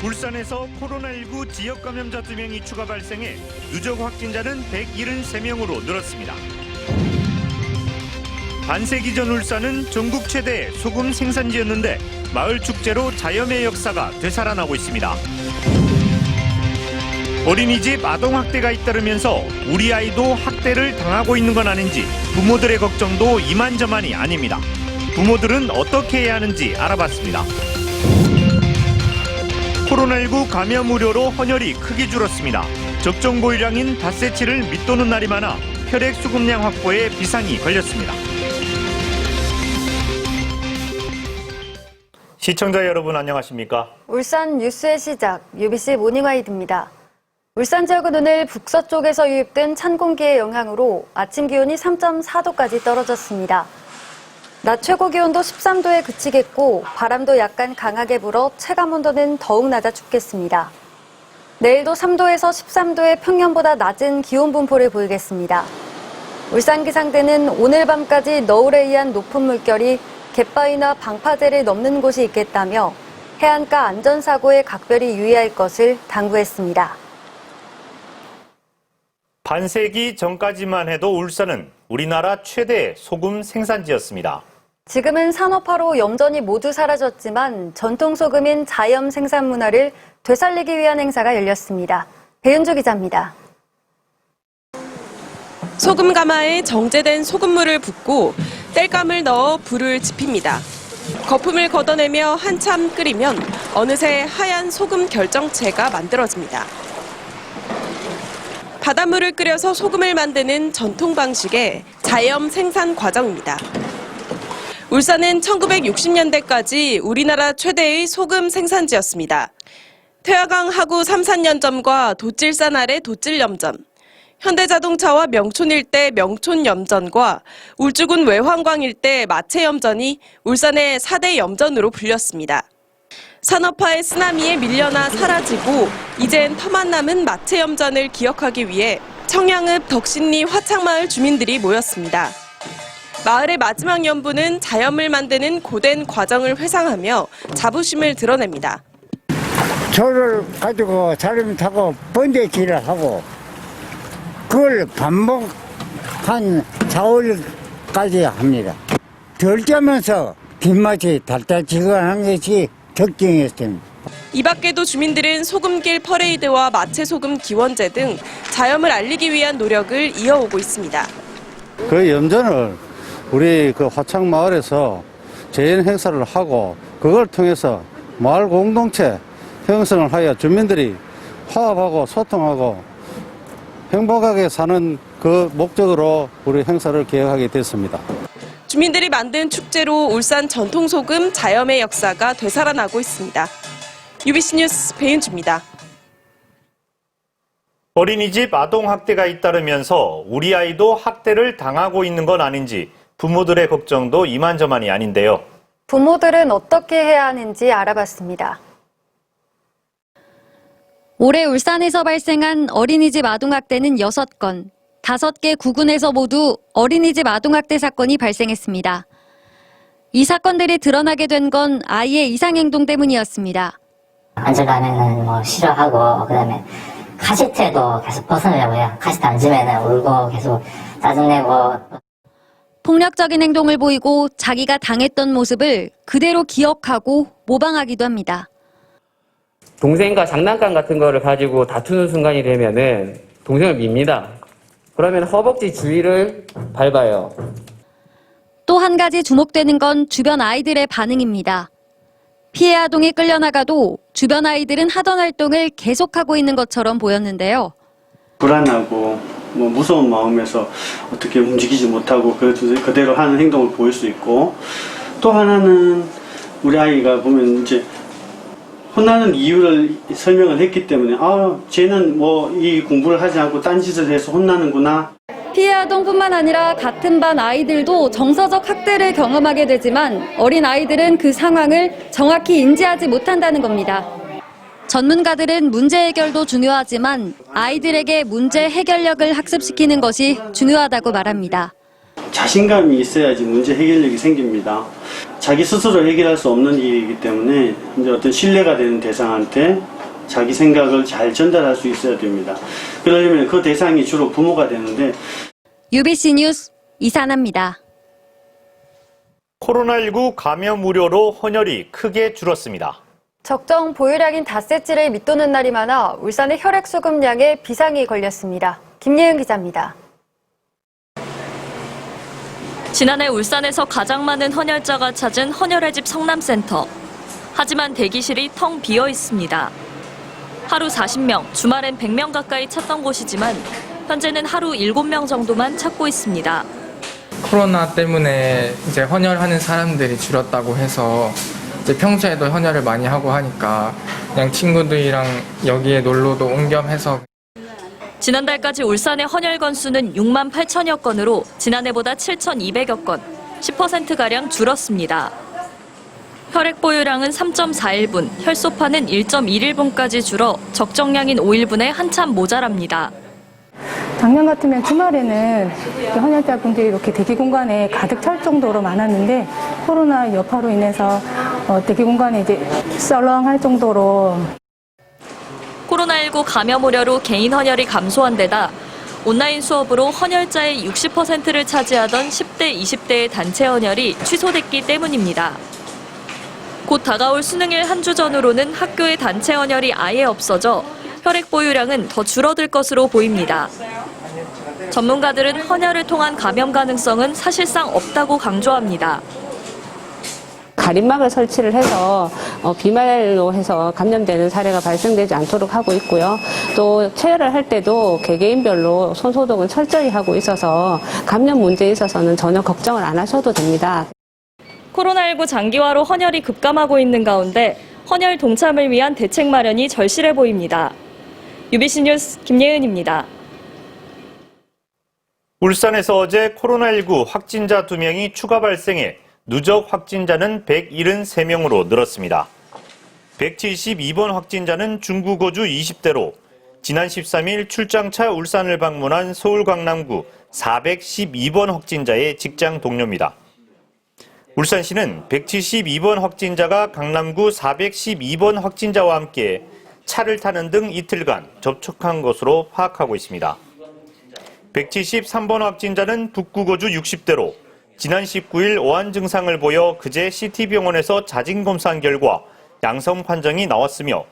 울산에서 코로나19 지역 감염자 2명이 추가 발생해 누적 확진자는 173명으로 늘었습니다. 반세기 전 울산은 전국 최대의 소금 생산지였는데 마을 축제로 자염의 역사가 되살아나고 있습니다. 어린이집 아동학대가 잇따르면서 우리 아이도 학대를 당하고 있는 건 아닌지 부모들의 걱정도 이만저만이 아닙니다. 부모들은 어떻게 해야 하는지 알아봤습니다. 코로나19 감염 우려로 헌혈이 크게 줄었습니다. 적정 보유량인 닷새치를 밑도는 날이 많아 혈액 수급량 확보에 비상이 걸렸습니다. 시청자 여러분 안녕하십니까? 울산 뉴스의 시작, UBC 모닝와이드입니다. 울산 지역은 오늘 북서쪽에서 유입된 찬 공기의 영향으로 아침 기온이 3.4도까지 떨어졌습니다. 낮 최고 기온도 13도에 그치겠고 바람도 약간 강하게 불어 체감온도는 더욱 낮아 춥겠습니다. 내일도 3도에서 13도의 평년보다 낮은 기온 분포를 보이겠습니다. 울산기상대는 오늘 밤까지 너울에 의한 높은 물결이 갯바위나 방파제를 넘는 곳이 있겠다며 해안가 안전사고에 각별히 유의할 것을 당부했습니다. 반세기 전까지만 해도 울산은 우리나라 최대 소금 생산지였습니다. 지금은 산업화로 염전이 모두 사라졌지만 전통 소금인 자염 생산 문화를 되살리기 위한 행사가 열렸습니다. 배윤주 기자입니다. 소금 가마에 정제된 소금물을 붓고 땔감을 넣어 불을 지핍니다. 거품을 걷어내며 한참 끓이면 어느새 하얀 소금 결정체가 만들어집니다. 바닷물을 끓여서 소금을 만드는 전통 방식의 자염 생산 과정입니다. 울산은 1960년대까지 우리나라 최대의 소금 생산지였습니다. 태화강 하구 삼산연점과 돛질산 아래 돛질염전, 현대자동차와 명촌 일대 명촌염전과 울주군 외환광 일대 마체염전이 울산의 4대 염전으로 불렸습니다. 산업화의 쓰나미에 밀려나 사라지고 이젠 터만 남은 마체염전을 기억하기 위해 청양읍 덕신리 화창마을 주민들이 모였습니다. 마을의 마지막 염분은 자염을 만드는 고된 과정을 회상하며 자부심을 드러냅니다. 조를 가지고 자름 타고 번데질을 하고 그걸 반복 한 4월까지 합니다. 덜 짜면서 뒷맛이 달달지근한 것이 특징이었습니다. 이 밖에도 주민들은 소금길 퍼레이드와 마체소금 기원제 등 자염을 알리기 위한 노력을 이어오고 있습니다. 그 염전을 우리 그 화창마을에서 재현 행사를 하고 그걸 통해서 마을 공동체 형성을 하여 주민들이 화합하고 소통하고 행복하게 사는 그 목적으로 우리 행사를 기획하게 됐습니다. 주민들이 만든 축제로 울산 전통소금 자염의 역사가 되살아나고 있습니다. UBC 뉴스 배윤주입니다. 어린이집 아동학대가 잇따르면서 우리 아이도 학대를 당하고 있는 건 아닌지 부모들의 걱정도 이만저만이 아닌데요. 부모들은 어떻게 해야 하는지 알아봤습니다. 올해 울산에서 발생한 어린이집 아동학대는 6건, 5개 구군에서 모두 어린이집 아동학대 사건이 발생했습니다. 이 사건들이 드러나게 된 건 아이의 이상행동 때문이었습니다. 앉아가면은 뭐 싫어하고, 그다음에 카시트에도 계속 벗어내려고요. 카시트 앉으면은 울고 계속 짜증내고. 폭력적인 행동을 보이고 자기가 당했던 모습을 그대로 기억하고 모방하기도 합니다. 동생과 장난감 같은 거를 가지고 다투는 순간이 되면은 동생을 밉니다. 그러면 허벅지 주위를 밟아요. 또 한 가지 주목되는 건 주변 아이들의 반응입니다. 피해 아동이 끌려나가도 주변 아이들은 하던 활동을 계속하고 있는 것처럼 보였는데요. 불안하고 무서운 마음에서 어떻게 움직이지 못하고 그대로 하는 행동을 보일 수 있고, 또 하나는 우리 아이가 보면 이제 혼나는 이유를 설명을 했기 때문에 쟤는 이 공부를 하지 않고 딴짓을 해서 혼나는구나. 피해 아동뿐만 아니라 같은 반 아이들도 정서적 학대를 경험하게 되지만 어린 아이들은 그 상황을 정확히 인지하지 못한다는 겁니다. 전문가들은 문제 해결도 중요하지만 아이들에게 문제 해결력을 학습시키는 것이 중요하다고 말합니다. 자신감이 있어야지 문제 해결력이 생깁니다. 자기 스스로 해결할 수 없는 일이기 때문에 이제 어떤 신뢰가 되는 대상한테 자기 생각을 잘 전달할 수 있어야 됩니다. 그러려면 그 대상이 주로 부모가 되는데 UBC 뉴스 이산아입니다. 코로나19 감염 우려로 헌혈이 크게 줄었습니다. 적정 보유량인 닷새째를 밑도는 날이 많아 울산의 혈액 수급량에 비상이 걸렸습니다. 김예은 기자입니다. 지난해 울산에서 가장 많은 헌혈자가 찾은 헌혈의 집 성남센터. 하지만 대기실이 텅 비어 있습니다. 하루 40명, 주말엔 100명 가까이 찾던 곳이지만 현재는 하루 7명 정도만 찾고 있습니다. 코로나 때문에 이제 헌혈하는 사람들이 줄었다고 해서 이제 평소에도 헌혈을 많이 하고 하니까 그냥 친구들이랑 여기에 놀러도 온 겸 해서. 지난달까지 울산의 헌혈 건수는 6만 8천여 건으로 지난해보다 7,200여 건, 10%가량 줄었습니다. 혈액 보유량은 3.41분, 혈소파는 1.11분까지 줄어 적정량인 5일분에 한참 모자랍니다. 작년 같으면 주말에는 헌혈자분들이 이렇게 대기 공간에 가득 찰 정도로 많았는데 코로나 여파로 인해서 대기 공간이 이제 썰렁할 정도로. 코로나19 감염 우려로 개인 헌혈이 감소한 데다 온라인 수업으로 헌혈자의 60%를 차지하던 10대, 20대의 단체 헌혈이 취소됐기 때문입니다. 곧 다가올 수능일 한 주 전후로는 학교의 단체 헌혈이 아예 없어져 혈액 보유량은 더 줄어들 것으로 보입니다. 전문가들은 헌혈을 통한 감염 가능성은 사실상 없다고 강조합니다. 가림막을 설치를 해서 비말로 해서 감염되는 사례가 발생되지 않도록 하고 있고요. 또 체열을 할 때도 개개인별로 손소독은 철저히 하고 있어서 감염 문제에 있어서는 전혀 걱정을 안 하셔도 됩니다. 코로나19 장기화로 헌혈이 급감하고 있는 가운데 헌혈 동참을 위한 대책 마련이 절실해 보입니다. UBC 뉴스 김예은입니다. 울산에서 어제 코로나19 확진자 2명이 추가 발생해 누적 확진자는 173명으로 늘었습니다. 172번 확진자는 중구 거주 20대로 지난 13일 출장차 울산을 방문한 서울 강남구 412번 확진자의 직장 동료입니다. 울산시는 172번 확진자가 강남구 412번 확진자와 함께 차를 타는 등 이틀간 접촉한 것으로 파악하고 있습니다. 173번 확진자는 북구 거주 60대로 지난 19일 오한 증상을 보여 그제 CT병원에서 자진 검사한 결과 양성 판정이 나왔으며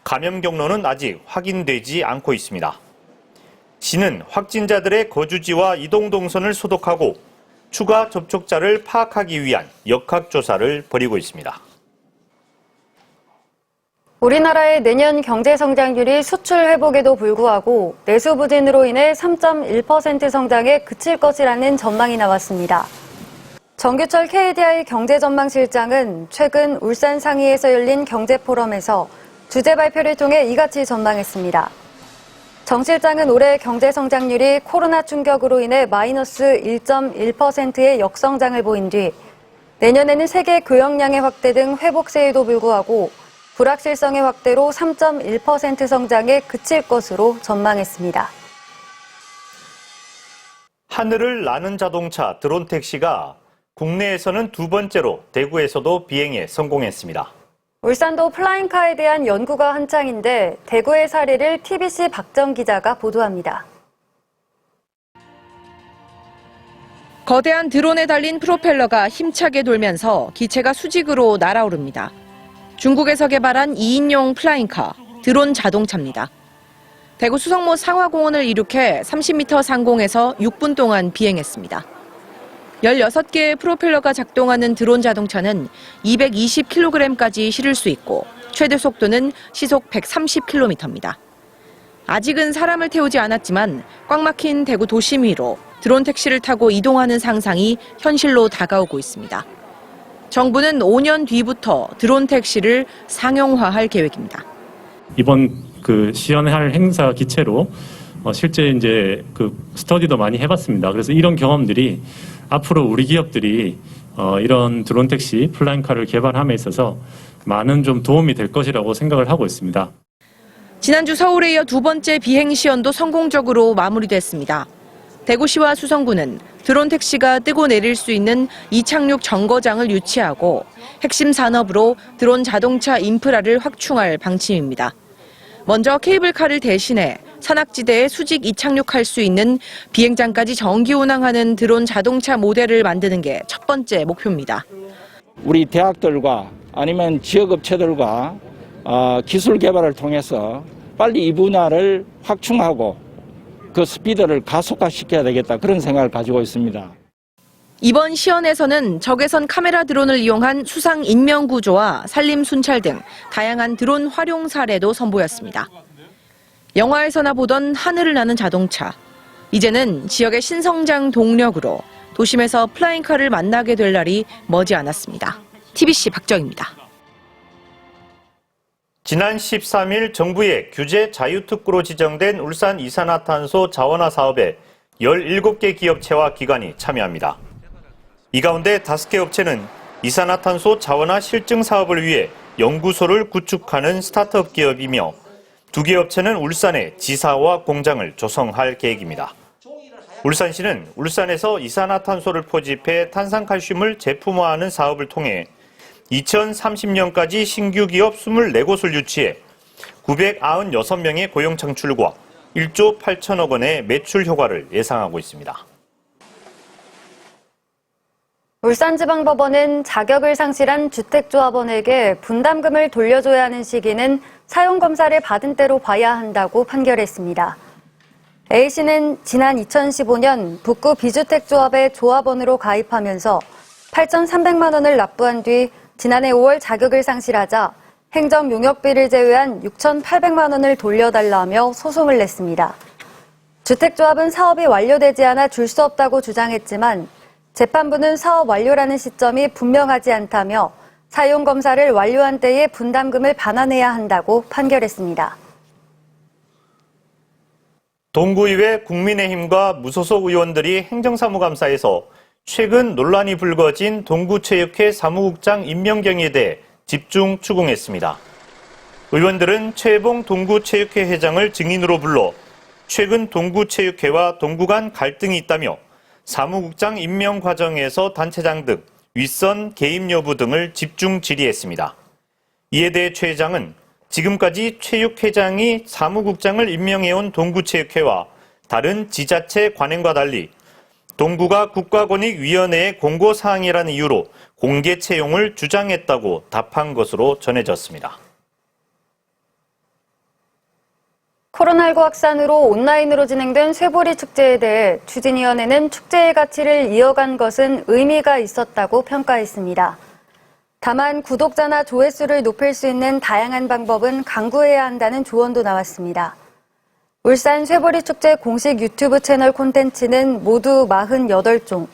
감염 경로는 아직 확인되지 않고 있습니다. 시는 확진자들의 거주지와 이동 동선을 소독하고 추가 접촉자를 파악하기 위한 역학조사를 벌이고 있습니다. 우리나라의 내년 경제 성장률이 수출 회복에도 불구하고 내수 부진으로 인해 3.1% 성장에 그칠 것이라는 전망이 나왔습니다. 정규철 KDI 경제전망실장은 최근 울산 상의에서 열린 경제포럼에서 주제 발표를 통해 이같이 전망했습니다. 정 실장은 올해 경제 성장률이 코로나 충격으로 인해 마이너스 1.1%의 역성장을 보인 뒤 내년에는 세계 교역량의 확대 등 회복세에도 불구하고 불확실성의 확대로 3.1% 성장에 그칠 것으로 전망했습니다. 하늘을 나는 자동차 드론 택시가 국내에서는 두 번째로 대구에서도 비행에 성공했습니다. 울산도 플라잉카에 대한 연구가 한창인데 대구의 사례를 TBC 박정 기자가 보도합니다. 거대한 드론에 달린 프로펠러가 힘차게 돌면서 기체가 수직으로 날아오릅니다. 중국에서 개발한 2인용 플라잉카, 드론 자동차입니다. 대구 수성모 상화공원을 이륙해 30m 상공에서 6분 동안 비행했습니다. 16개의 프로펠러가 작동하는 드론 자동차는 220kg까지 실을 수 있고 최대 속도는 시속 130km입니다. 아직은 사람을 태우지 않았지만 꽉 막힌 대구 도심 위로 드론 택시를 타고 이동하는 상상이 현실로 다가오고 있습니다. 정부는 5년 뒤부터 드론 택시를 상용화할 계획입니다. 이번 시연할 행사 기체로 실제 이제 스터디도 많이 해봤습니다. 그래서 이런 경험들이 앞으로 우리 기업들이 이런 드론 택시 플라잉카를 개발함에 있어서 많은 좀 도움이 될 것이라고 생각을 하고 있습니다. 지난주 서울에 이어 두 번째 비행 시연도 성공적으로 마무리됐습니다. 대구시와 수성구는 드론 택시가 뜨고 내릴 수 있는 이착륙 정거장을 유치하고 핵심 산업으로 드론 자동차 인프라를 확충할 방침입니다. 먼저 케이블카를 대신해 산악지대에 수직 이착륙할 수 있는 비행장까지 정기 운항하는 드론 자동차 모델을 만드는 게 첫 번째 목표입니다. 우리 대학들과 아니면 지역업체들과 기술 개발을 통해서 빨리 이 분야를 확충하고 그 스피드를 가속화시켜야 되겠다, 그런 생각을 가지고 있습니다. 이번 시연에서는 적외선 카메라 드론을 이용한 수상 인명 구조와 산림 순찰 등 다양한 드론 활용 사례도 선보였습니다. 영화에서나 보던 하늘을 나는 자동차. 이제는 지역의 신성장 동력으로 도심에서 플라잉카를 만나게 될 날이 머지않았습니다. TBC 박정입니다. 지난 13일 정부의 규제 자유특구로 지정된 울산 이산화탄소 자원화 사업에 17개 기업체와 기관이 참여합니다. 이 가운데 5개 업체는 이산화탄소 자원화 실증 사업을 위해 연구소를 구축하는 스타트업 기업이며 2개 업체는 울산에 지사와 공장을 조성할 계획입니다. 울산시는 울산에서 이산화탄소를 포집해 탄산칼슘을 제품화하는 사업을 통해 2030년까지 신규 기업 24곳을 유치해 996명의 고용 창출과 1조 8천억 원의 매출 효과를 예상하고 있습니다. 울산지방법원은 자격을 상실한 주택조합원에게 분담금을 돌려줘야 하는 시기는 사용검사를 받은 때로 봐야 한다고 판결했습니다. A씨는 지난 2015년 북구 비주택조합의 조합원으로 가입하면서 8,300만 원을 납부한 뒤 지난해 5월 자격을 상실하자 행정용역비를 제외한 6,800만 원을 돌려달라며 소송을 냈습니다. 주택조합은 사업이 완료되지 않아 줄 수 없다고 주장했지만 재판부는 사업 완료라는 시점이 분명하지 않다며 사용검사를 완료한 때에 분담금을 반환해야 한다고 판결했습니다. 동구의회 국민의힘과 무소속 의원들이 행정사무감사에서 최근 논란이 불거진 동구체육회 사무국장 임명경에 대해 집중 추궁했습니다. 의원들은 최혜봉 동구체육회 회장을 증인으로 불러 최근 동구체육회와 동구 간 갈등이 있다며 사무국장 임명 과정에서 단체장 등 윗선 개입 여부 등을 집중 질의했습니다. 이에 대해 최 회장은 지금까지 체육회장이 사무국장을 임명해온 동구체육회와 다른 지자체 관행과 달리 동구가 국가권익위원회의 공고사항이라는 이유로 공개 채용을 주장했다고 답한 것으로 전해졌습니다. 코로나19 확산으로 온라인으로 진행된 쇠보리 축제에 대해 추진위원회는 축제의 가치를 이어간 것은 의미가 있었다고 평가했습니다. 다만 구독자나 조회수를 높일 수 있는 다양한 방법은 강구해야 한다는 조언도 나왔습니다. 울산 쇠보리 축제 공식 유튜브 채널 콘텐츠는 모두 48종,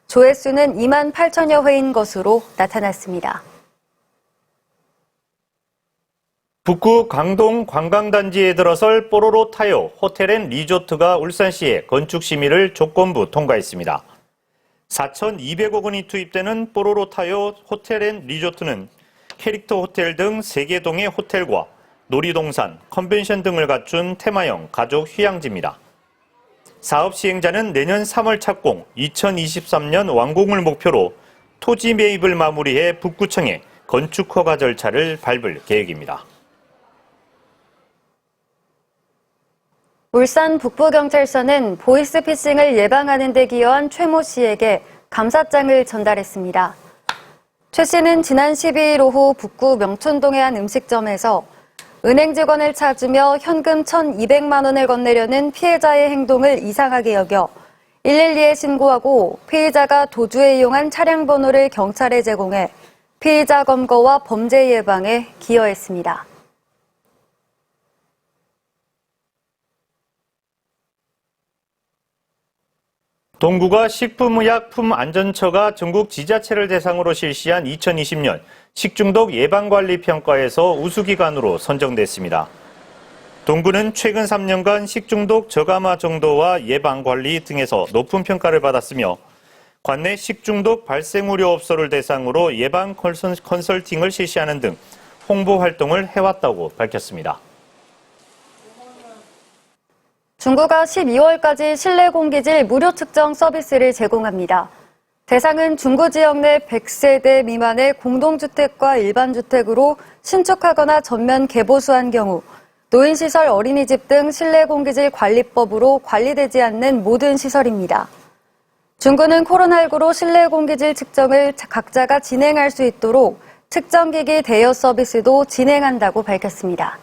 조회수는 2만 8천여 회인 것으로 나타났습니다. 북구 강동 관광단지에 들어설 뽀로로 타요 호텔앤리조트가 울산시의 건축 심의를 조건부 통과했습니다. 4,200억 원이 투입되는 뽀로로 타요 호텔앤리조트는 캐릭터 호텔 등 3개 동의 호텔과 놀이동산, 컨벤션 등을 갖춘 테마형 가족 휴양지입니다. 사업 시행자는 내년 3월 착공, 2023년 완공을 목표로 토지 매입을 마무리해 북구청에 건축 허가 절차를 밟을 계획입니다. 울산 북부경찰서는 보이스피싱을 예방하는 데 기여한 최 모 씨에게 감사장을 전달했습니다. 최 씨는 지난 12일 오후 북구 명촌동의 한 음식점에서 은행 직원을 찾으며 현금 1,200만 원을 건네려는 피해자의 행동을 이상하게 여겨 112에 신고하고 피의자가 도주에 이용한 차량 번호를 경찰에 제공해 피의자 검거와 범죄 예방에 기여했습니다. 동구가 식품의약품안전처가 전국 지자체를 대상으로 실시한 2020년 식중독 예방관리평가에서 우수기관으로 선정됐습니다. 동구는 최근 3년간 식중독 저감화 정도와 예방관리 등에서 높은 평가를 받았으며 관내 식중독 발생 우려업소를 대상으로 예방 컨설팅을 실시하는 등 홍보 활동을 해왔다고 밝혔습니다. 중구가 12월까지 실내 공기질 무료 측정 서비스를 제공합니다. 대상은 중구 지역 내 100세대 미만의 공동주택과 일반주택으로 신축하거나 전면 개보수한 경우 노인시설, 어린이집 등 실내 공기질 관리법으로 관리되지 않는 모든 시설입니다. 중구는 코로나19로 실내 공기질 측정을 각자가 진행할 수 있도록 측정기기 대여 서비스도 진행한다고 밝혔습니다.